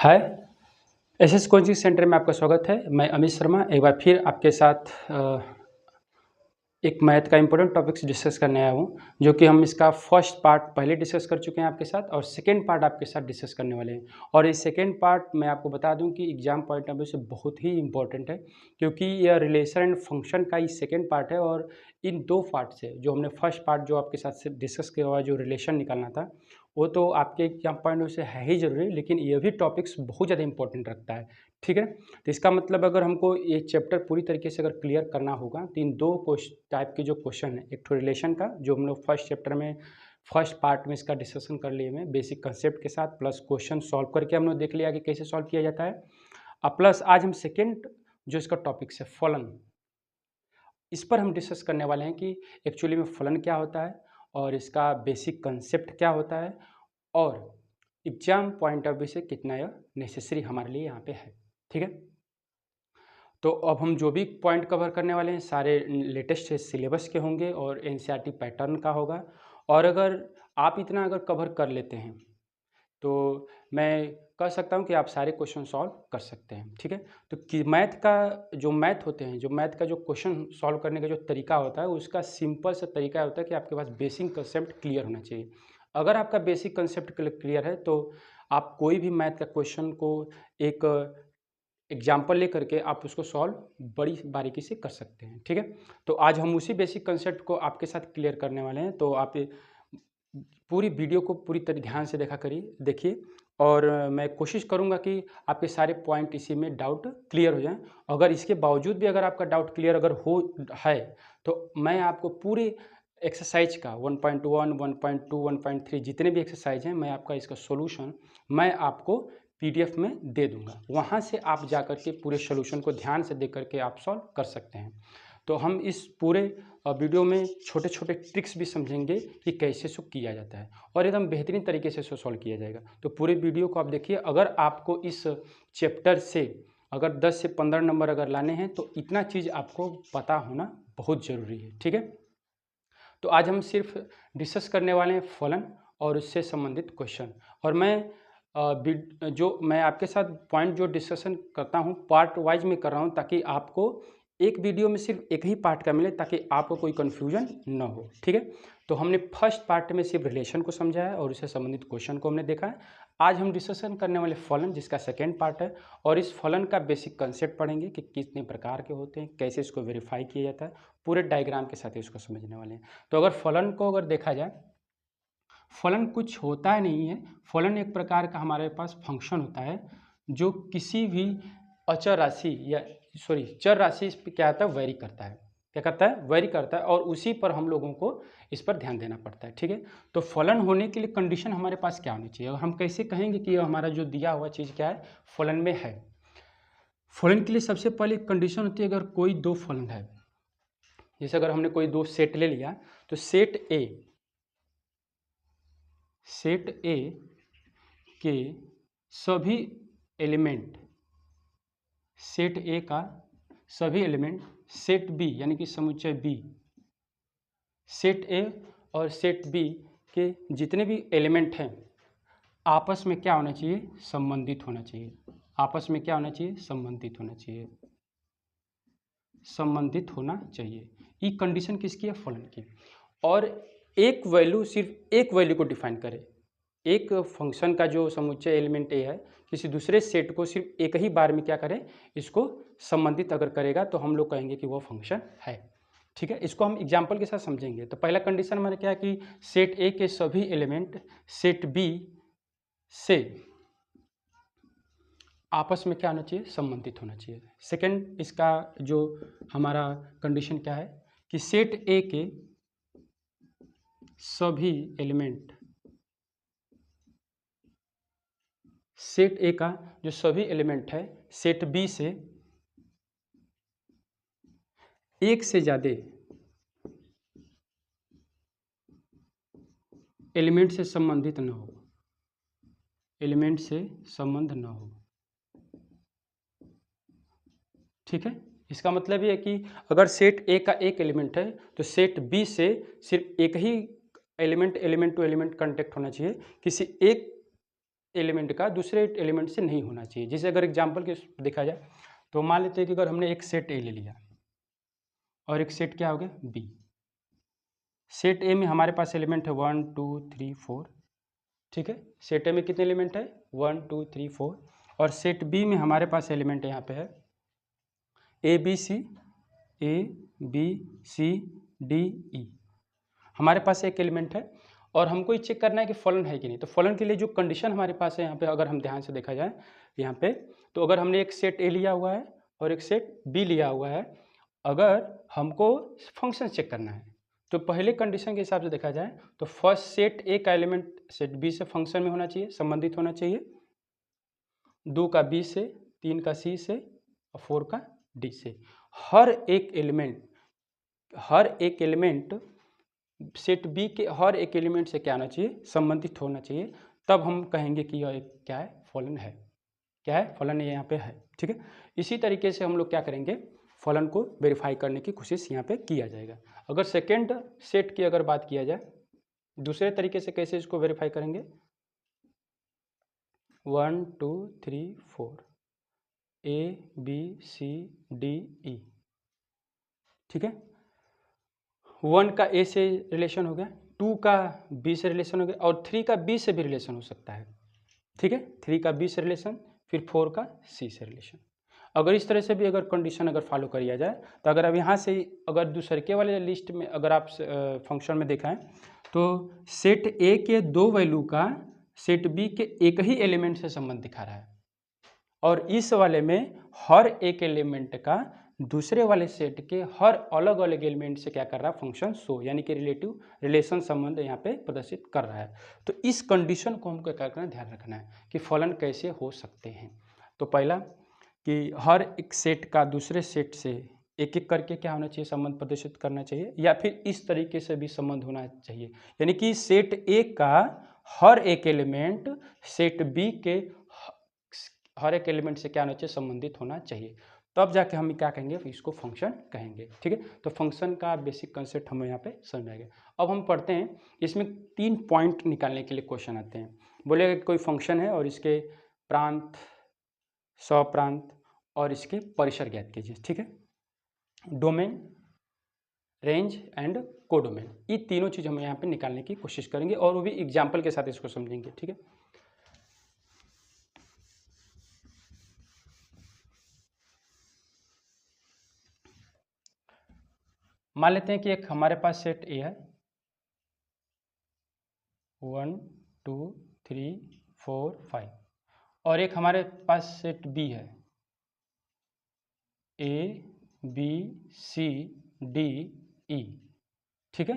हाय, SS coaching centre में आपका स्वागत है। मैं अमित शर्मा एक बार फिर आपके साथ एक मैथ का इम्पोर्टेंट टॉपिक्स डिस्कस करने आया हूँ, जो कि हम इसका फर्स्ट पार्ट पहले डिस्कस कर चुके हैं आपके साथ और सेकेंड पार्ट आपके साथ डिस्कस करने वाले हैं। और इस सेकेंड पार्ट मैं आपको बता दूं कि एग्जाम पॉइंट ऑफ व्यू से बहुत ही इंपॉर्टेंट है, क्योंकि यह रिलेशन एंड फंक्शन का ही सेकेंड पार्ट है। और इन दो पार्ट से जो हमने फर्स्ट पार्ट जो आपके साथ से डिस्कस किया हुआ जो रिलेशन निकालना था, वो तो आपके एग्जाम पॉइंट ऑफ व्यू से है ही ज़रूरी, लेकिन ये भी टॉपिक्स बहुत ज़्यादा इंपॉर्टेंट रखता है। ठीक है, तो इसका मतलब अगर हमको ये चैप्टर पूरी तरीके से अगर क्लियर करना होगा तो इन दो टाइप के जो क्वेश्चन है, एक तो रिलेशन का जो हम लोग फर्स्ट चैप्टर में फर्स्ट पार्ट में इसका डिस्कशन कर लिए में बेसिक कंसेप्ट के साथ, प्लस क्वेश्चन सॉल्व करके हम लोग देख लिया कि कैसे सॉल्व किया जाता है। अब प्लस आज हम सेकेंड जो इसका टॉपिक है फलन, इस पर हम डिस्कस करने वाले हैं कि एक्चुअली में फलन क्या होता है और इसका बेसिक कंसेप्ट क्या होता है और एग्जाम पॉइंट ऑफ व्यू से कितना यह नेसेसरी हमारे लिए यहाँ पे है। ठीक है, तो अब हम जो भी पॉइंट कवर करने वाले हैं सारे लेटेस्ट सिलेबस के होंगे और एनसीईआरटी पैटर्न का होगा। और अगर आप इतना अगर कवर कर लेते हैं तो मैं कह सकता हूं कि आप सारे क्वेश्चन सॉल्व कर सकते हैं। ठीक है, तो कि मैथ का जो मैथ होते हैं, जो मैथ का जो क्वेश्चन सॉल्व करने का जो तरीका होता है, उसका सिंपल सा तरीका होता है कि आपके पास बेसिक कंसेप्ट क्लियर होना चाहिए। अगर आपका बेसिक कंसेप्ट क्लियर है तो आप कोई भी मैथ का क्वेश्चन को एक एग्जाम्पल लेकर के आप उसको सॉल्व बड़ी बारीकी से कर सकते हैं। ठीक है, तो आज हम उसी बेसिक कंसेप्ट को आपके साथ क्लियर करने वाले हैं। तो आप ये पूरी वीडियो को पूरी तरह ध्यान से देखिए और मैं कोशिश करूंगा कि आपके सारे पॉइंट इसी में डाउट क्लियर हो जाएं। अगर इसके बावजूद भी अगर आपका डाउट क्लियर अगर हो है तो मैं आपको पूरी एक्सरसाइज का 1.1, 1.2, 1.3 जितने भी एक्सरसाइज हैं, मैं आपका इसका सॉल्यूशन मैं आपको पीडीएफ में दे दूंगा। वहां से आप जाकर के पूरे सॉल्यूशन को ध्यान से देख करके आप सॉल्व कर सकते हैं। तो हम इस पूरे वीडियो में छोटे छोटे ट्रिक्स भी समझेंगे कि कैसे इसको किया जाता है और एकदम बेहतरीन तरीके से इसको सॉल्व किया जाएगा। तो पूरे वीडियो को आप देखिए। अगर आपको इस चैप्टर से अगर 10 से 15 नंबर अगर लाने हैं तो इतना चीज़ आपको पता होना बहुत ज़रूरी है। ठीक है, तो आज हम सिर्फ डिस्कस करने वाले हैं फलन और उससे संबंधित क्वेश्चन। और जो मैं आपके साथ पॉइंट जो डिस्कशन करता हूँ पार्ट वाइज में कर रहा हूँ, ताकि आपको एक वीडियो में सिर्फ एक ही पार्ट का मिले, ताकि आपको कोई कन्फ्यूजन न हो। ठीक है, तो हमने फर्स्ट पार्ट में सिर्फ रिलेशन को समझा है और उससे संबंधित क्वेश्चन को हमने देखा है। आज हम डिस्कशन करने वाले फलन जिसका सेकेंड पार्ट है, और इस फलन का बेसिक कंसेप्ट पढ़ेंगे कि कितने प्रकार के होते हैं, कैसे इसको वेरीफाई किया जाता है, पूरे डायग्राम के साथ इसको समझने वाले हैं। तो अगर फलन को अगर देखा जाए, फलन कुछ होता नहीं है। फलन एक प्रकार का हमारे पास फंक्शन होता है जो किसी भी अचर राशि या चर राशि इस पर क्या आता है, वेरी करता है। क्या करता है, वेरी करता है, और उसी पर हम लोगों को इस पर ध्यान देना पड़ता है। ठीक है, तो फलन होने के लिए कंडीशन हमारे पास क्या होनी चाहिए, और हम कैसे कहेंगे कि हमारा जो दिया हुआ चीज़ क्या है, फलन में है। फलन के लिए सबसे पहले कंडीशन होती है, अगर कोई दो फलन है, जैसे अगर हमने कोई दो सेट ले लिया, तो सेट ए के सभी एलिमेंट, सेट ए का सभी एलिमेंट सेट बी यानी कि समुच्चय बी, सेट ए और सेट बी के जितने भी एलिमेंट हैं आपस में क्या होना चाहिए, संबंधित होना चाहिए। आपस में क्या होना चाहिए, संबंधित होना चाहिए, संबंधित होना चाहिए। ये कंडीशन किसकी है, फलन की। और एक वैल्यू, सिर्फ एक वैल्यू को डिफाइन करे। एक फंक्शन का जो समुच्चय एलिमेंट ए है, किसी दूसरे सेट को सिर्फ एक ही बार में क्या करें, इसको संबंधित अगर करेगा तो हम लोग कहेंगे कि वो फंक्शन है। ठीक है, इसको हम एग्जाम्पल के साथ समझेंगे। तो पहला कंडीशन हमारा क्या है कि सेट ए के सभी एलिमेंट सेट बी से आपस में क्या होना चाहिए, संबंधित होना चाहिए। सेकंड इसका जो हमारा कंडीशन क्या है कि सेट ए के सभी एलिमेंट, सेट ए का जो सभी एलिमेंट है सेट बी से एक से ज़्यादा एलिमेंट से संबंधित न हो, एलिमेंट से संबंध न हो। ठीक है, इसका मतलब ये है कि अगर सेट ए का एक एलिमेंट है तो सेट बी से सिर्फ एक ही एलिमेंट टू एलिमेंट कांटेक्ट होना चाहिए, किसी एक एलिमेंट का दूसरे एलिमेंट से नहीं होना चाहिए। जैसे अगर एग्जाम्पल के देखा जाए तो मान लेते हैं कि अगर हमने एक सेट ए ले लिया और एक सेट क्या हो गया बी। सेट ए में हमारे पास एलिमेंट है 1 2 3 4, ठीक है। सेट ए में कितने एलिमेंट है 1 2 3 4, और सेट बी में हमारे पास एलिमेंट यहाँ पे है ए बी सी डी ई। हमारे पास एक एलिमेंट है और हमको ये चेक करना है कि फलन है कि नहीं। तो फलन के लिए जो कंडीशन हमारे पास है यहाँ पे, अगर हम ध्यान से देखा जाए यहाँ पे, तो अगर हमने एक सेट ए लिया हुआ है और एक सेट बी लिया हुआ है, अगर हमको फंक्शन चेक करना है तो पहले कंडीशन के हिसाब से देखा जाए तो फर्स्ट सेट ए का एलिमेंट सेट बी से फंक्शन में होना चाहिए, संबंधित होना चाहिए, 2 का बी से, 3 का सी से और 4 का डी से। हर एक एलिमेंट सेट बी के हर एक एलिमेंट से क्या होना चाहिए, संबंधित होना चाहिए। तब हम कहेंगे कि यह एक क्या है, फलन है। क्या है, फलन यहाँ पे है, ठीक है। इसी तरीके से हम लोग क्या करेंगे, फलन को वेरीफाई करने की कोशिश यहाँ पे किया जाएगा। अगर सेकेंड सेट की अगर बात किया जाए, दूसरे तरीके से कैसे इसको वेरीफाई करेंगे, 1 2 3 4 ए बी सी डी ई, ठीक है। 1 का ए से रिलेशन हो गया, 2 का बी से रिलेशन हो गया और 3 का बी से भी रिलेशन हो सकता है, ठीक है। 3 का बी से रिलेशन, फिर 4 का सी से रिलेशन। अगर इस तरह से भी अगर कंडीशन अगर फॉलो करिया जाए तो अगर अब यहाँ से अगर दूसरे वाले लिस्ट में अगर आप फंक्शन में देखें तो सेट ए के 2 वैल्यू का सेट बी के एक ही एलिमेंट से संबंध दिखा रहा है, और इस वाले में हर एक एलिमेंट का दूसरे वाले सेट के हर अलग अलग एलिमेंट से क्या कर रहा है, फंक्शन शो, यानी कि रिलेशन संबंध यहाँ पे प्रदर्शित कर रहा है। तो इस कंडीशन को हमको क्या करना है, ध्यान रखना है कि फलन कैसे हो सकते हैं। तो पहला कि हर एक सेट का दूसरे सेट से एक एक करके क्या होना चाहिए, संबंध प्रदर्शित करना चाहिए, या फिर इस तरीके से भी संबंध होना चाहिए, यानी कि सेट ए का हर एक एलिमेंट सेट बी के हर एक एलिमेंट से क्या होना चाहिए, संबंधित होना चाहिए। तब जाके हम क्या कहेंगे, इसको फंक्शन कहेंगे, ठीक है। तो फंक्शन का बेसिक कंसेप्ट हमें यहाँ पे समझ आ गया। अब हम पढ़ते हैं, इसमें 3 पॉइंट निकालने के लिए क्वेश्चन आते हैं। बोले कोई फंक्शन है और इसके प्रांत, स्वप्रांत और इसके परिसर ज्ञात कीजिए, ठीक है। डोमेन, रेंज एंड कोडोमेन, ये तीनों चीज़ हम यहाँ पे निकालने की कोशिश करेंगे और वो भी एग्जाम्पल के साथ इसको समझेंगे, ठीक है। मान लेते हैं कि एक हमारे पास सेट ए है 1 2 3 4 5, और एक हमारे पास सेट बी है ए बी सी डी ई, ठीक है।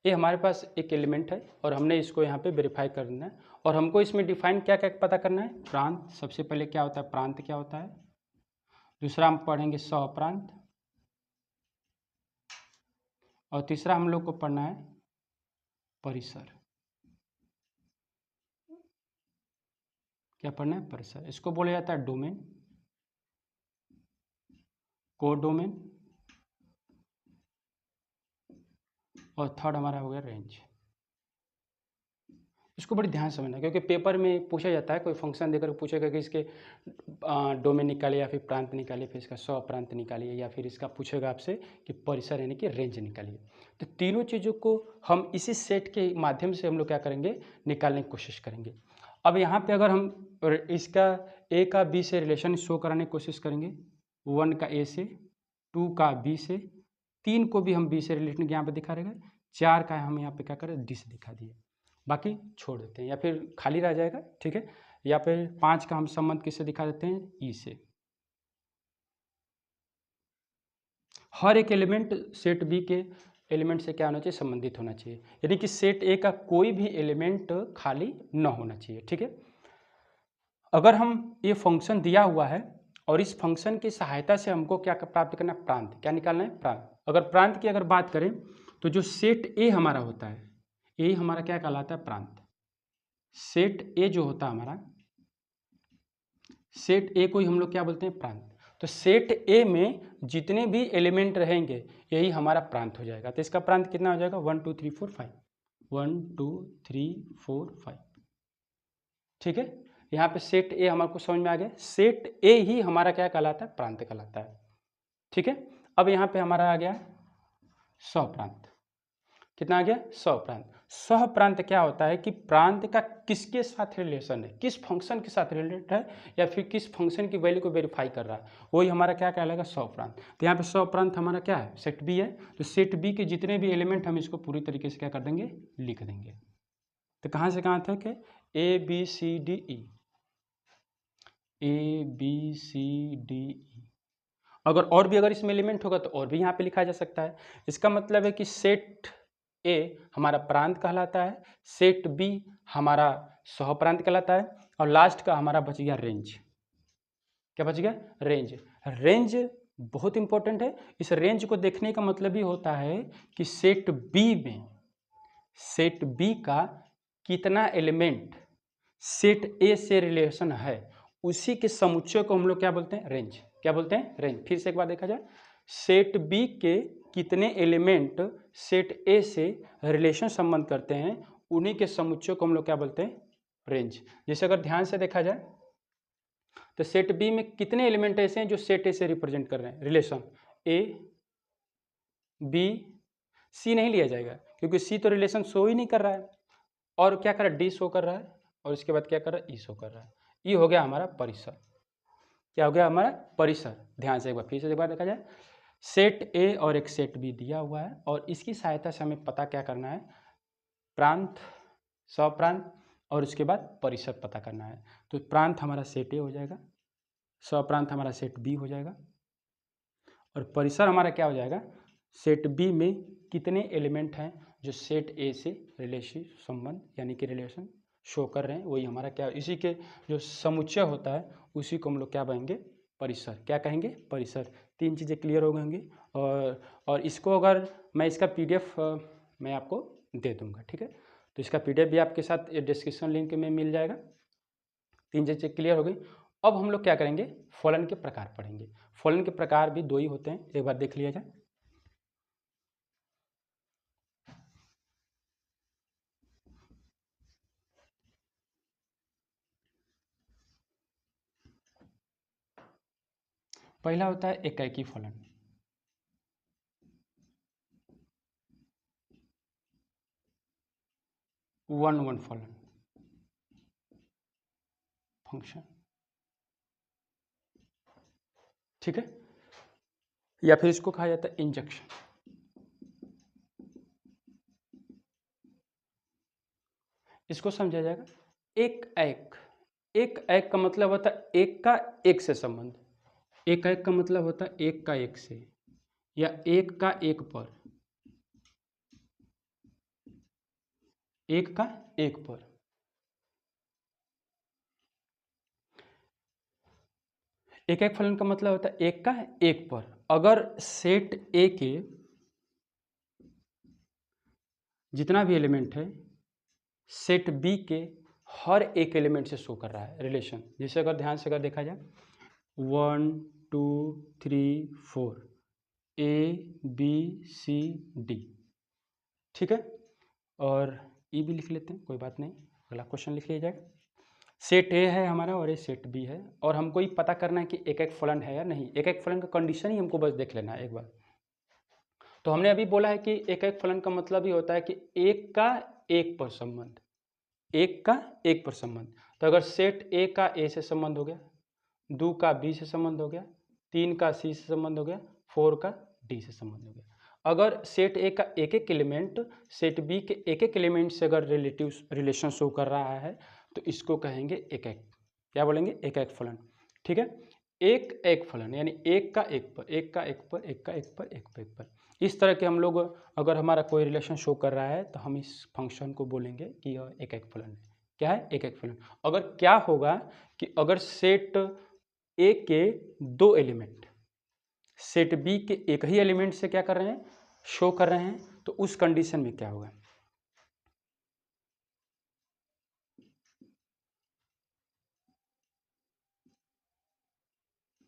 ये हमारे पास एक एलिमेंट है और हमने इसको यहाँ पे वेरीफाई करना है, और हमको इसमें डिफाइन क्या क्या पता करना है, प्रांत। सबसे पहले क्या होता है, प्रांत क्या होता है। दूसरा हम पढ़ेंगे स्वप्रांत, और तीसरा हम लोग को पढ़ना है परिसर। क्या पढ़ना है, परिसर। इसको बोला जाता है डोमेन, कोडोमेन, और थर्ड हमारा हो गया रेंज। इसको बड़ी ध्यान से समझना, क्योंकि पेपर में पूछा जाता है, कोई फंक्शन देकर पूछेगा कि इसके डोमेन निकालिए या फिर प्रांत निकालिए, फिर इसका स्वप्रांत निकालिए, या फिर इसका पूछेगा आपसे कि परिसर यानी कि रेंज निकालिए। तो तीनों चीज़ों को हम इसी सेट के माध्यम से हम लोग क्या करेंगे, निकालने की कोशिश करेंगे। अब यहाँ पे अगर हम इसका ए का बी से रिलेशन शो कराने की कोशिश करेंगे, 1 का ए से, 2 का बी से, 3 को भी हम बी से रिलेशन यहाँ पे दिखा रहेगा, 4 का हम यहाँ पे क्या करें, डी से दिखा दिए, बाकी छोड़ देते हैं या फिर खाली रह जाएगा, ठीक है। या फिर 5 का हम संबंध किससे दिखा देते हैं, ई से। हर एक एलिमेंट सेट बी के एलिमेंट से क्या होना चाहिए, संबंधित होना चाहिए, यानी कि सेट ए का कोई भी एलिमेंट खाली न होना चाहिए, ठीक है। अगर हम ये फंक्शन दिया हुआ है और इस फंक्शन की सहायता से हमको क्या प्राप्त करना है, प्रांत। क्या निकालना है, प्रांत। अगर प्रांत की अगर बात करें तो जो सेट ए हमारा होता है, ए हमारा क्या कहलाता है, प्रांत। सेट ए जो होता है हमारा, सेट ए को ही हम लोग क्या बोलते हैं, प्रांत। तो सेट ए में जितने भी एलिमेंट रहेंगे यही हमारा प्रांत हो जाएगा। तो इसका प्रांत कितना हो जाएगा, 1 2 3 4 5, 1 2 3 4 5, ठीक है। यहाँ पे सेट ए हमारे को समझ में आ गया। सेट ए ही हमारा क्या कहलाता है? प्रांत कहलाता है। ठीक है, अब यहाँ पे हमारा आ गया सहप्रांत। कितना आ गया? सहप्रांत। सहप्रांत क्या होता है कि प्रांत का किसके साथ रिलेशन है, किस फंक्शन के साथ रिलेटेड है, या फिर किस फंक्शन की वैल्यू को वेरीफाई कर रहा है, वही हमारा क्या कहलाएगा? सहप्रांत। तो यहाँ पे सहप्रांत हमारा क्या है? सेट बी है। तो सेट बी के जितने भी एलिमेंट हम इसको पूरी तरीके से क्या कर देंगे? लिख देंगे। तो कहाँ से कहाँ तक है? A B C D E, A B C D E. और भी अगर इसमें एलिमेंट होगा तो और भी यहाँ पे लिखा जा सकता है। इसका मतलब है कि सेट ए हमारा प्रांत कहलाता है, सेट बी हमारा सहप्रांत कहलाता है, और लास्ट का हमारा बच गया रेंज। क्या बच गया? रेंज। रेंज बहुत इंपॉर्टेंट है। इस रेंज को देखने का मतलब ही होता है कि सेट बी में सेट बी का कितना एलिमेंट सेट ए से रिलेशन है, उसी के समुच्चय को हम लोग क्या बोलते हैं? रेंज। क्या बोलते हैं? रेंज। फिर से एक बार देखा जाए, सेट बी के कितने एलिमेंट सेट ए से रिलेशन संबंध करते हैं, उन्हीं के समुच्चय को हम लोग क्या बोलते हैं? रेंज। जैसे अगर ध्यान से देखा जाए तो सेट बी में कितने एलिमेंट ऐसे हैं जो सेट ए से रिप्रेजेंट कर रहे हैं रिलेशन? ए बी सी नहीं लिया जाएगा, क्योंकि सी तो रिलेशन शो ही नहीं कर रहा है। और क्या कर रहा है? डी शो कर रहा है, और इसके बाद क्या कर रहा है? ई शो कर रहा है। ई हो गया हमारा परिसर। क्या हो गया? हमारा परिसर। ध्यान से एक बार फिर से एक बार देखा जाए, सेट ए और एक सेट बी दिया हुआ है, और इसकी सहायता से हमें पता क्या करना है? प्रांत, सहप्रांत, और उसके बाद परिसर पता करना है। तो प्रांत हमारा सेट ए हो जाएगा, सहप्रांत हमारा सेट बी हो जाएगा, और परिसर हमारा क्या हो जाएगा? सेट बी में कितने एलिमेंट हैं जो सेट ए से रिलेशन संबंध यानी कि रिलेशन शो कर रहे हैं, वही हमारा क्या, इसी के जो समुच्चय होता है उसी को हम लोग क्या कहेंगे? परिसर। क्या कहेंगे? परिसर। तीन चीज़ें क्लियर हो गएंगी। और इसको अगर मैं इसका पीडीएफ मैं आपको दे दूंगा, ठीक है? तो इसका पीडीएफ भी आपके साथ डिस्क्रिप्शन लिंक में मिल जाएगा। तीन चीज़ें क्लियर हो गई। अब हम लोग क्या करेंगे? फलन के प्रकार पढ़ेंगे। फलन के प्रकार भी दो ही होते हैं, एक बार देख लिया जाए। पहला होता है एकाएकी फलन। वन फलन फंक्शन, ठीक है? या फिर इसको कहा जाता है इंजेक्शन। इसको समझा जाएगा एक एक। एक एक का मतलब होता है एक का एक से संबंध। एक एक का मतलब होता है एक का एक से, या एक का एक पर, एक का एक पर। एक एक फलन का मतलब होता है एक का एक पर। अगर सेट ए के जितना भी एलिमेंट है सेट बी के हर एक एलिमेंट से शो कर रहा है रिलेशन। जैसे अगर ध्यान से अगर देखा जाए 1 2 3 4 ए बी सी डी, ठीक है? और ई भी लिख लेते हैं, कोई बात नहीं, अगला क्वेश्चन लिख लिया जाएगा। सेट ए है हमारा और ये सेट बी है, और हमको ये पता करना है कि एक एक फलन है या नहीं। एक एक फलन का कंडीशन ही हमको बस देख लेना है एक बार। तो हमने अभी बोला है कि एक एक फलन का मतलब ही होता है कि एक का एक पर संबंध, एक का एक पर संबंध। तो अगर सेट ए का ए से संबंध हो गया, 2 का बी से संबंध हो गया, 3 का सी से संबंध हो गया, 4 का डी से संबंध हो गया। अगर सेट ए का एक एक एलिमेंट सेट बी के एक एक एलिमेंट से अगर रिलेटिव रिलेशन शो कर रहा है तो इसको कहेंगे एक एक। क्या बोलेंगे? एक एक फलन, ठीक है? एक एक फलन यानी एक का एक पर, एक का एक पर, एक का एक पर, एक पर एक पर। इस तरह के हम लोग अगर हमारा कोई रिलेशन शो कर रहा है तो हम इस फंक्शन को बोलेंगे कि यह एक एक फलन है। क्या है? एक एक फलन। अगर क्या होगा कि अगर सेट ए के दो एलिमेंट सेट बी के एक ही एलिमेंट से क्या कर रहे हैं? शो कर रहे हैं, तो उस कंडीशन में क्या होगा?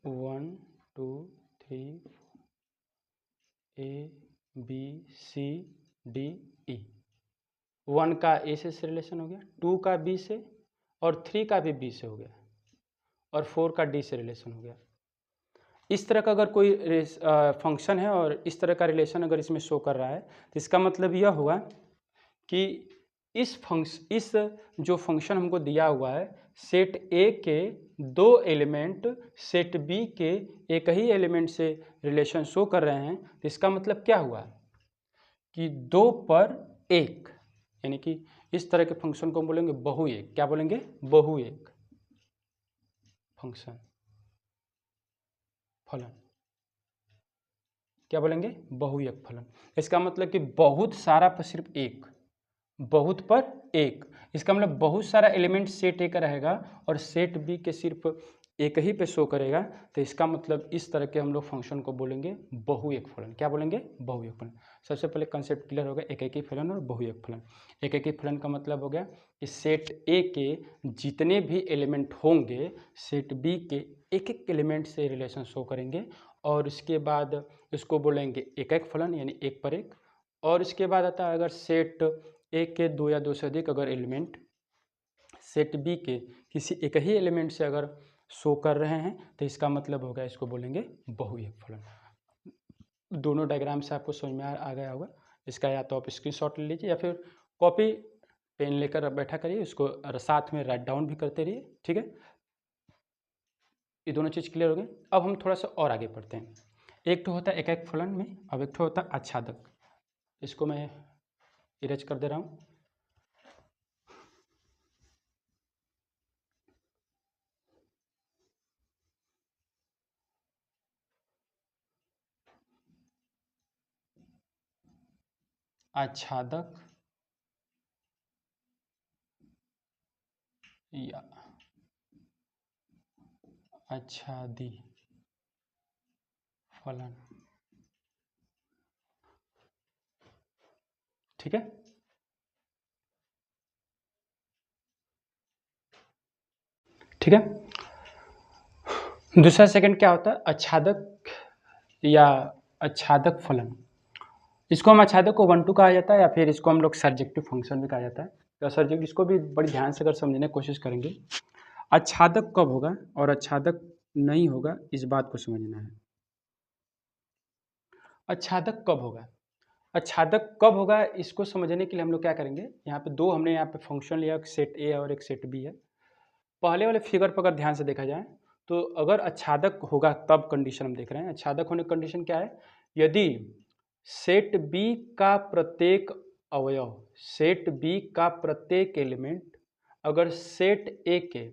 One two three A B C D E. 1 का ए से रिलेशन हो गया, 2 का बी से, और 3 का भी बी से हो गया और 4 का डी से रिलेशन हो गया। इस तरह का अगर कोई फंक्शन है और इस तरह का रिलेशन अगर इसमें शो कर रहा है तो इसका मतलब यह होगा कि इस जो फंक्शन हमको दिया हुआ है सेट ए के दो एलिमेंट सेट बी के एक ही एलिमेंट से रिलेशन शो कर रहे हैं, तो इसका मतलब क्या हुआ कि 2 पर 1, यानी कि इस तरह के फंक्शन को हम बोलेंगे बहुएक। क्या बोलेंगे? बहुएक फंक्शन फलन। क्या बोलेंगे? बहुएक फलन। इसका मतलब कि बहुत सारा पर सिर्फ एक, बहुत पर एक। इसका मतलब बहुत सारा एलिमेंट सेट ए का रहेगा और सेट बी के सिर्फ एक ही पे शो करेगा, तो इसका मतलब इस तरह के हम लोग फंक्शन को बोलेंगे बहुएक फलन। क्या बोलेंगे? बहुएक फलन। सबसे पहले कंसेप्ट क्लियर हो गया, एकेकी फलन और बहुएक फलन। एकेकी फलन का मतलब हो गया कि सेट ए के जितने भी एलिमेंट होंगे सेट बी के एक एक एलिमेंट से रिलेशन शो करेंगे और इसके बाद इसको बोलेंगे एक एक फलन, यानी एक पर एक। और इसके बाद आता है अगर सेट ए के दो या दो से अधिक अगर एलिमेंट सेट बी के किसी एक ही एलिमेंट से अगर शो कर रहे हैं तो इसका मतलब होगा इसको बोलेंगे बहुएक फलन। दोनों डायग्राम से आपको समझ में आ गया होगा। इसका या तो आप स्क्रीनशॉट ले लीजिए या फिर कॉपी पेन लेकर बैठा करिए, इसको साथ में राइट डाउन भी करते रहिए। ठीक है, ये दोनों चीज़ क्लियर हो गई। अब हम थोड़ा सा और आगे बढ़ते हैं। एक तो होता है एक एक फलन में, अब एक तो होता है आच्छादक। इसको मैं इरेज कर दे रहा हूँ। आच्छादक या आच्छादी फलन। ठीक है, ठीक है। दूसरा सेकंड क्या होता है? आच्छादक या आच्छादक फलन। इसको हम आच्छादक को 1 2 कहा जाता है या फिर इसको हम लोग सर्जेक्टिव फंक्शन भी कहा जाता है। तो सर्जेक्टिव इसको भी बड़ी ध्यान से अगर समझने की कोशिश करेंगे। आच्छादक कब होगा और आच्छादक नहीं होगा, इस बात को समझना है। आच्छादक कब होगा? आच्छादक कब होगा इसको समझने के लिए हम लोग क्या करेंगे, यहाँ पे दो हमने यहाँ पे फंक्शन लिया, एक सेट ए और एक सेट बी है। पहले वाले फिगर पर अगर ध्यान से देखा जाए तो अगर आच्छादक होगा तब कंडीशन हम देख रहे हैं। आच्छादक होने की कंडीशन क्या है? यदि सेट बी का प्रत्येक अवयव, सेट बी का प्रत्येक एलिमेंट अगर सेट ए के,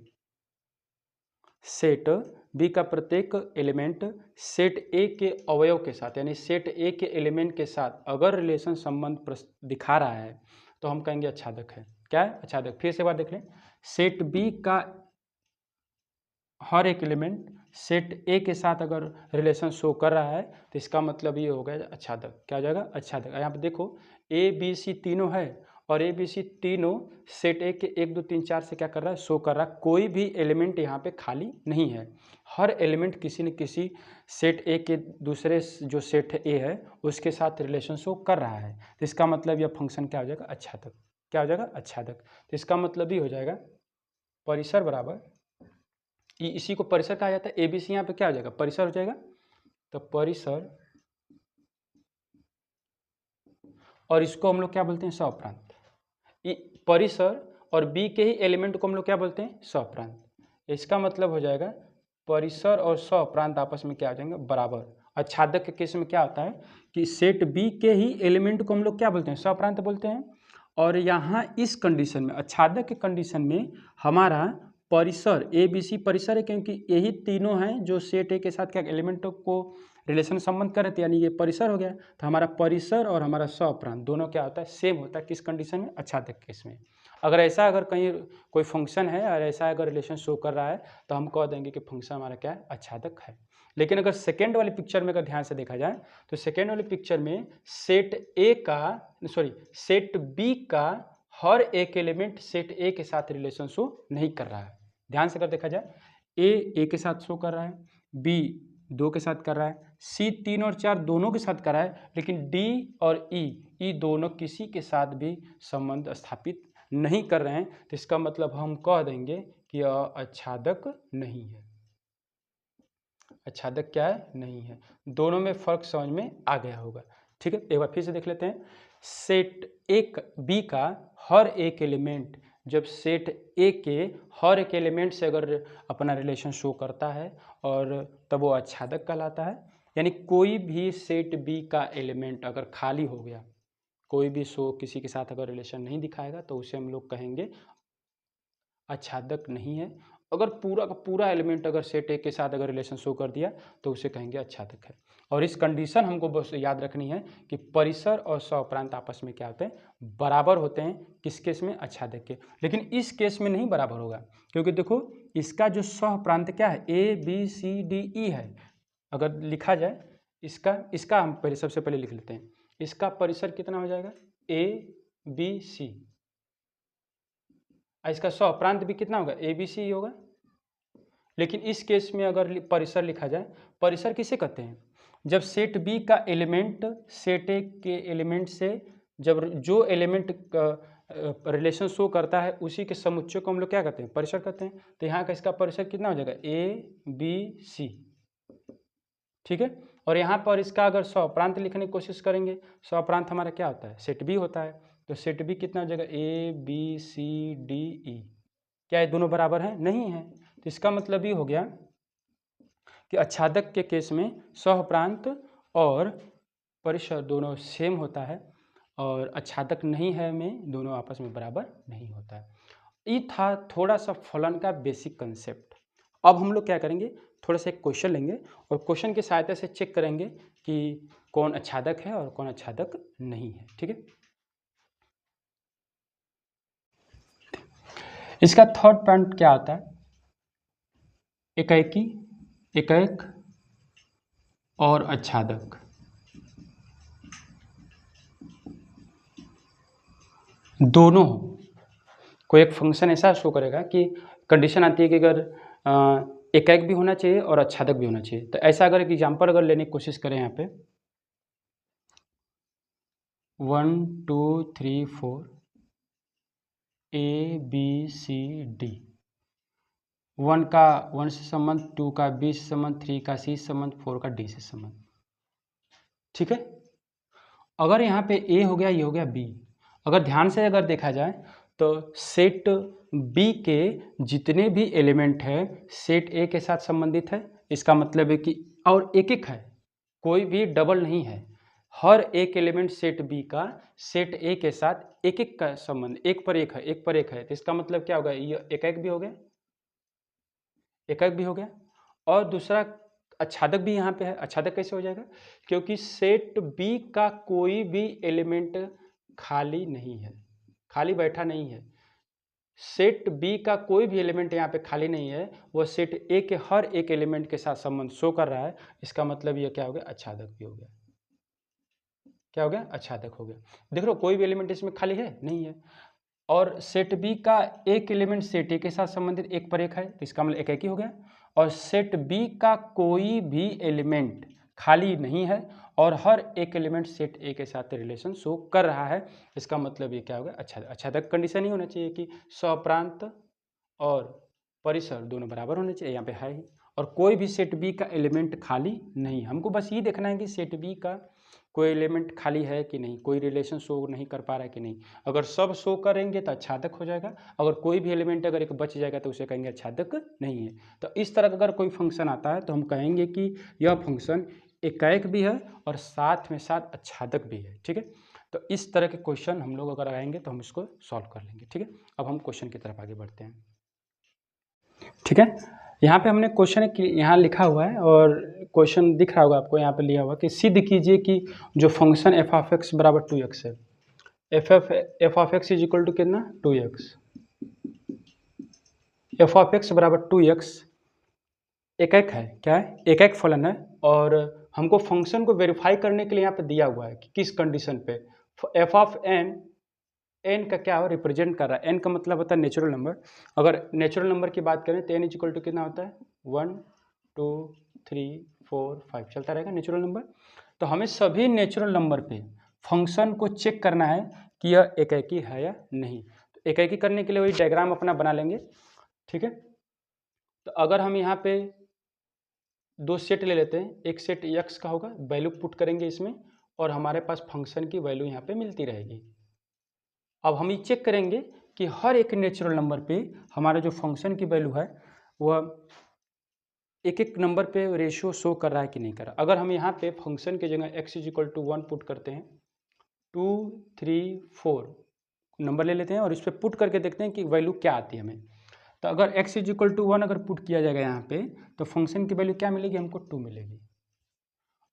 सेट बी का प्रत्येक एलिमेंट सेट ए के अवयव के साथ, यानी सेट ए के एलिमेंट के साथ अगर रिलेशन संबंध दिखा रहा है तो हम कहेंगे आच्छादक है। क्या है? आच्छादक। फिर से बात देख लें, सेट बी का हर एक एलिमेंट सेट ए के साथ अगर रिलेशन शो कर रहा है तो इसका मतलब ये हो गया आच्छादक। क्या हो जाएगा? आच्छादक। यहाँ पे देखो ए बी सी तीनों है और ए बी सी तीनों सेट ए के 1 2 3 4 से क्या कर रहा है? शो कर रहा है। कोई भी एलिमेंट यहाँ पे खाली नहीं है, हर एलिमेंट किसी न किसी सेट ए के दूसरे जो सेट ए है उसके साथ रिलेशन शो कर रहा है। तो इसका मतलब यह फंक्शन क्या हो जाएगा? आच्छादक। क्या हो जाएगा? आच्छादक। तो इसका मतलब ये हो जाएगा परिसर बराबर, इसी को परिसर कहा जाता है। ए बी सी यहाँ पे क्या हो जाएगा? परिसर हो जाएगा। तो परिसर, और इसको हम लोग क्या बोलते हैं? सहप्रांत। परिसर और बी के ही एलिमेंट को हम लोग क्या बोलते हैं? सहप्रांत। इसका मतलब हो जाएगा परिसर और सहप्रांत आपस में क्या हो जाएंगे? बराबर। आच्छादक के केस में क्या होता है कि सेट बी के ही एलिमेंट को हम लोग क्या बोलते हैं? सहप्रांत बोलते हैं। और यहाँ इस कंडीशन में, आच्छादक के कंडीशन में हमारा परिसर ए बी सी परिसर है, क्योंकि यही तीनों हैं जो सेट ए के साथ क्या एलिमेंट को रिलेशन संबंध कर रहे थे, यानी ये परिसर हो गया। तो हमारा परिसर और हमारा सहप्रांत दोनों क्या होता है? सेम होता है। किस कंडीशन में? आच्छादक केस में। अगर ऐसा अगर कहीं कोई फंक्शन है और ऐसा अगर रिलेशन शो कर रहा है तो हम कह देंगे कि फंक्शन हमारा क्या है? आच्छादक है। लेकिन अगर सेकेंड वाली पिक्चर में अगर ध्यान से देखा जाए तो सेकेंड वाली पिक्चर में सेट बी का हर एक एलिमेंट सेट ए के साथ रिलेशन शो नहीं कर रहा है। ध्यान से अगर देखा जाए, ए के साथ शो कर रहा है, बी 2 के साथ कर रहा है, सी 3 और 4 दोनों के साथ कर रहा है, लेकिन डी और ई दोनों किसी के साथ भी संबंध स्थापित नहीं कर रहे हैं तो इसका मतलब हम कह देंगे कि यह आच्छादक नहीं है। आच्छादक क्या है? नहीं है। दोनों में फर्क समझ में आ गया होगा। ठीक है, एक बार फिर से देख लेते हैं। सेट एक बी का हर एक एलिमेंट, जब सेट ए के हर एक एलिमेंट से अगर अपना रिलेशन शो करता है और तब वो आच्छादक कहलाता है। यानी कोई भी सेट बी का एलिमेंट अगर खाली हो गया, कोई भी शो किसी के साथ अगर रिलेशन नहीं दिखाएगा तो उसे हम लोग कहेंगे आच्छादक नहीं है। अगर पूरा का पूरा एलिमेंट अगर सेट ए के साथ अगर रिलेशन शो कर दिया तो उसे कहेंगे आच्छादक है। और इस कंडीशन हमको बस याद रखनी है कि परिसर और सहप्रांत आपस में क्या होते हैं? बराबर होते हैं। किस केस में? आच्छादक के। लेकिन इस केस में नहीं बराबर होगा, क्योंकि देखो इसका जो सहप्रांत क्या है? ए बी सी डी ई है। अगर लिखा जाए इसका हम सबसे पहले लिख लेते हैं। इसका परिसर कितना हो जाएगा? A B C. इसका सहप्रांत भी कितना होगा? ए बी सी होगा। लेकिन इस केस में अगर परिसर लिखा जाए, परिसर किसे कहते हैं? जब सेट बी का एलिमेंट सेट ए के एलिमेंट से जब जो एलिमेंट रिलेशन शो करता है उसी के समुच्चय को हम लोग क्या कहते हैं? परिसर कहते हैं। तो यहाँ का इसका परिसर कितना हो जाएगा? A B C. ठीक है, और यहाँ पर इसका अगर सहप्रांत लिखने की कोशिश करेंगे, सहप्रांत हमारा क्या होता है? सेट बी होता है। तो सेट बी कितना हो जाएगा? A B C D E. क्या ये दोनों बराबर हैं? नहीं है। तो इसका मतलब ये हो गया कि आच्छादक के केस में सहप्रांत और परिसर दोनों सेम होता है और आच्छादक नहीं है में दोनों आपस में बराबर नहीं होता है। ये था थोड़ा सा फलन का बेसिक कंसेप्ट। अब हम लोग क्या करेंगे? थोड़ा सा एक क्वेश्चन लेंगे और क्वेश्चन की सहायता से चेक करेंगे कि कौन आच्छादक है और कौन आच्छादक नहीं है। ठीक है, इसका थर्ड पॉइंट क्या आता है? एकाएकी, एकाएक और आच्छादक। दोनों कोई एक फंक्शन ऐसा शो करेगा कि कंडीशन आती है कि अगर एकाएक भी होना चाहिए और आच्छादक भी होना चाहिए। तो ऐसा अगर एक एग्जाम्पल अगर लेने की कोशिश करें, यहाँ पे 1 2 3 4 ए बी सी डी, 1 का 1 से संबंध, 2 का बी से संबंध, 3 का सी से संबंध, 4 का डी से संबंध। ठीक है, अगर यहाँ पे ए हो गया, ये हो गया बी। अगर ध्यान से अगर देखा जाए तो सेट बी के जितने भी एलिमेंट है सेट ए के साथ संबंधित है। इसका मतलब है कि और एक एक है, कोई भी डबल नहीं है। हर एक एलिमेंट सेट बी का सेट ए के साथ एक एक का संबंध, एक पर एक है, एक पर एक है। तो इसका मतलब क्या होगा? ये एकाएक भी हो गया, एकाएक भी हो गया। और दूसरा आच्छादक भी यहाँ पे है। आच्छादक कैसे हो जाएगा? क्योंकि सेट बी का कोई भी एलिमेंट खाली नहीं है, खाली बैठा नहीं है। सेट बी का कोई भी एलिमेंट यहाँ पे खाली नहीं है, वो सेट ए के हर एक एलिमेंट के साथ संबंध शो कर रहा है। इसका मतलब ये क्या हो गया? आच्छादक भी हो गया। क्या हो गया? आच्छादक हो गया। देख लो कोई भी एलिमेंट इसमें खाली है नहीं है। और सेट बी का एक एलिमेंट सेट ए के साथ संबंधित एक पर एक है, तो इसका मतलब एक ही हो गया। और सेट बी का कोई भी एलिमेंट खाली नहीं है और हर एक एलिमेंट सेट ए के साथ रिलेशन शो कर रहा है। इसका मतलब ये क्या होगा? आच्छादक। आच्छादक कंडीशन ही होना चाहिए कि सहप्रांत और परिसर दोनों बराबर होने चाहिए, यहाँ पे है ही। और कोई भी सेट बी का एलिमेंट खाली नहीं। हमको बस ये देखना है कि सेट बी का कोई एलिमेंट खाली है कि नहीं, कोई रिलेशन शो नहीं कर पा रहा है कि नहीं। अगर सब शो करेंगे तो आच्छादक हो जाएगा। अगर कोई भी एलिमेंट अगर एक बच जाएगा तो उसे कहेंगे आच्छादक नहीं है। तो इस तरह का अगर कोई फंक्शन आता है तो हम कहेंगे कि यह फंक्शन एकाएक भी है और साथ में साथ आच्छादक भी है। ठीक है, तो इस तरह के क्वेश्चन हम लोग अगर आएंगे तो हम इसको सॉल्व कर लेंगे। ठीक है, अब हम क्वेश्चन की तरफ आगे बढ़ते हैं। ठीक है, यहाँ पे हमने क्वेश्चन यहाँ लिखा हुआ है और क्वेश्चन दिख रहा होगा आपको, यहाँ पे लिया हुआ कि सिद्ध कीजिए कि जो फंक्शन एफ ऑफ एक्स बराबर 2x है, f of x is equal to कितना? 2x। एफ ऑफ एक्स बराबर 2x एकाएक है। क्या है? एकाएक फलन है। और हमको फंक्शन को वेरीफाई करने के लिए यहाँ पे दिया हुआ है कि किस कंडीशन पे एफ ऑफ एन का क्या हो? रिप्रेजेंट कर रहा है। एन का मतलब होता है नेचुरल नंबर। अगर नेचुरल नंबर की बात करें तो एन इज इक्वल टू कितना होता है? 1 2 3 4 5 चलता रहेगा नेचुरल नंबर। तो हमें सभी नेचुरल नंबर पे फंक्शन को चेक करना है कि यह एकाएकी है या नहीं। तो एकाकी करने के लिए वही डायग्राम अपना बना लेंगे, ठीक है। तो अगर हम यहाँ पे 2 सेट ले लेते हैं, एक सेट x का होगा, वैल्यू पुट करेंगे इसमें और हमारे पास फंक्शन की वैल्यू यहाँ पे मिलती रहेगी। अब हम ये चेक करेंगे कि हर एक नेचुरल नंबर पे हमारा जो फंक्शन की वैल्यू है वह एक एक नंबर पे रेशियो शो कर रहा है कि नहीं कर रहा। अगर हम यहाँ पे फंक्शन की जगह x = 1 पुट करते हैं, 2 3 4 नंबर ले लेते हैं और इस पर पुट करके देखते हैं कि वैल्यू क्या आती है हमें। तो अगर x = 1 अगर पुट किया जाएगा यहाँ पे तो फंक्शन की वैल्यू क्या मिलेगी, हमको 2 मिलेगी।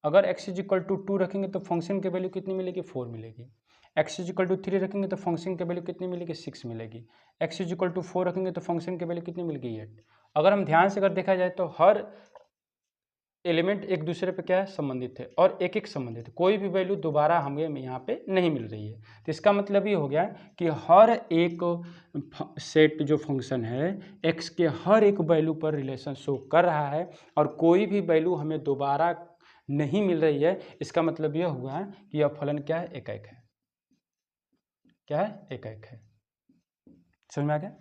अगर x = 2 रखेंगे तो फंक्शन की वैल्यू कितनी मिलेगी, 4 मिलेगी। x = 3 रखेंगे तो फंक्शन की वैल्यू कितनी मिलेगी, 6 मिलेगी। x = 4 रखेंगे तो फंक्शन की वैल्यू कितनी मिलेगी, 8। अगर हम ध्यान से अगर देखा जाए तो हर एलिमेंट एक दूसरे पे क्या है, संबंधित है और एक एक संबंधित है, कोई भी वैल्यू दोबारा हमें यहाँ पे नहीं मिल रही है। तो इसका मतलब ये हो गया कि हर एक सेट जो फंक्शन है x के हर एक वैल्यू पर रिलेशन शो कर रहा है और कोई भी वैल्यू हमें दोबारा नहीं मिल रही है। इसका मतलब यह हुआ है कि यह फलन क्या है, एकाक है। क्या है, एकाक है। समझ में आ गया।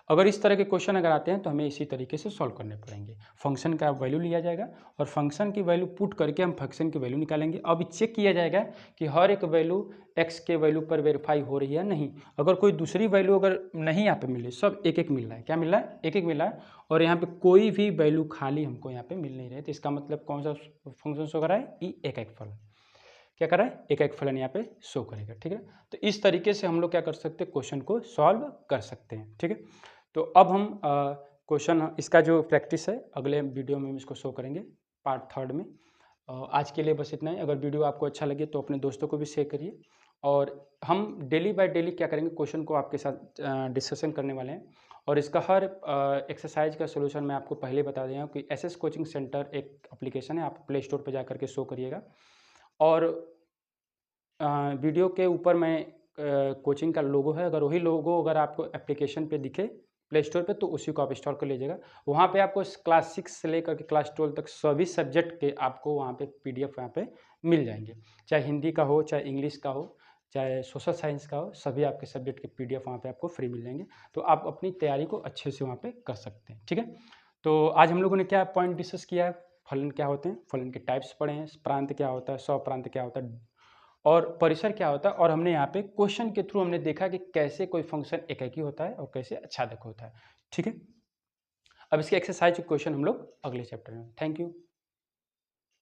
अगर इस तरह के क्वेश्चन अगर आते हैं तो हमें इसी तरीके से सॉल्व करने पड़ेंगे। फंक्शन का वैल्यू लिया जाएगा और फंक्शन की वैल्यू पुट करके हम फंक्शन की वैल्यू निकालेंगे। अब चेक किया जाएगा कि हर एक वैल्यू x के वैल्यू पर वेरीफाई हो रही है नहीं। अगर कोई दूसरी वैल्यू अगर नहीं यहाँ पे मिले, सब एक एक मिल रहा है। क्या मिल रहा है, एक एक मिल रहा है और यहाँ पे कोई भी वैल्यू खाली हमको यहाँ पे मिल नहीं रही है। तो इसका मतलब कौन सा फंक्शन शो कर रहा है, ई एकाक फलन। क्या कर रहा है, एकाक फलन यहाँ पे शो करेगा, ठीक है। तो इस तरीके से हम लोग क्या कर सकते हैं, क्वेश्चन को सॉल्व कर सकते हैं, ठीक है। तो अब हम क्वेश्चन इसका जो प्रैक्टिस है अगले वीडियो में हम इसको शो करेंगे, पार्ट 3 में। आज के लिए बस इतना ही। अगर वीडियो आपको अच्छा लगे तो अपने दोस्तों को भी शेयर करिए और हम डेली बाय डेली क्या करेंगे, क्वेश्चन को आपके साथ डिस्कशन करने वाले हैं और इसका हर एक्सरसाइज का सोल्यूशन मैं आपको पहले बता दिया हूँ कि SS कोचिंग सेंटर एक एप्लीकेशन है, आप प्ले स्टोर पर जा करके शो करिएगा और वीडियो के ऊपर मैं कोचिंग का लोगो है, अगर वही लोगो अगर आपको एप्लीकेशन पे दिखे प्ले स्टोर पे तो उसी को आप इंस्टॉल कर लीजिएगा। वहाँ पे आपको क्लास 6 से लेकर के क्लास 12 तक सभी सब्जेक्ट के आपको वहाँ पे PDF वहाँ पे मिल जाएंगे, चाहे हिंदी का हो, चाहे इंग्लिश का हो, चाहे सोशल साइंस का हो, सभी आपके सब्जेक्ट के PDF वहाँ पे आपको फ्री मिल जाएंगे। तो आप अपनी तैयारी को अच्छे से वहाँ पे कर सकते हैं, ठीक है। तो आज हम लोगों ने क्या पॉइंट डिस्कस किया है, फलन क्या होते हैं, फलन के टाइप्स पढ़े हैं, प्रांत क्या होता है, स्वप्रांत क्या होता है और परिसर क्या होता है। और हमने यहाँ पे क्वेश्चन के थ्रू हमने देखा कि कैसे कोई फंक्शन एकाकी होता है और कैसे आच्छादक होता है, ठीक है। अब इसके एक्सरसाइज क्वेश्चन हम लोग अगले चैप्टर में। Thank you.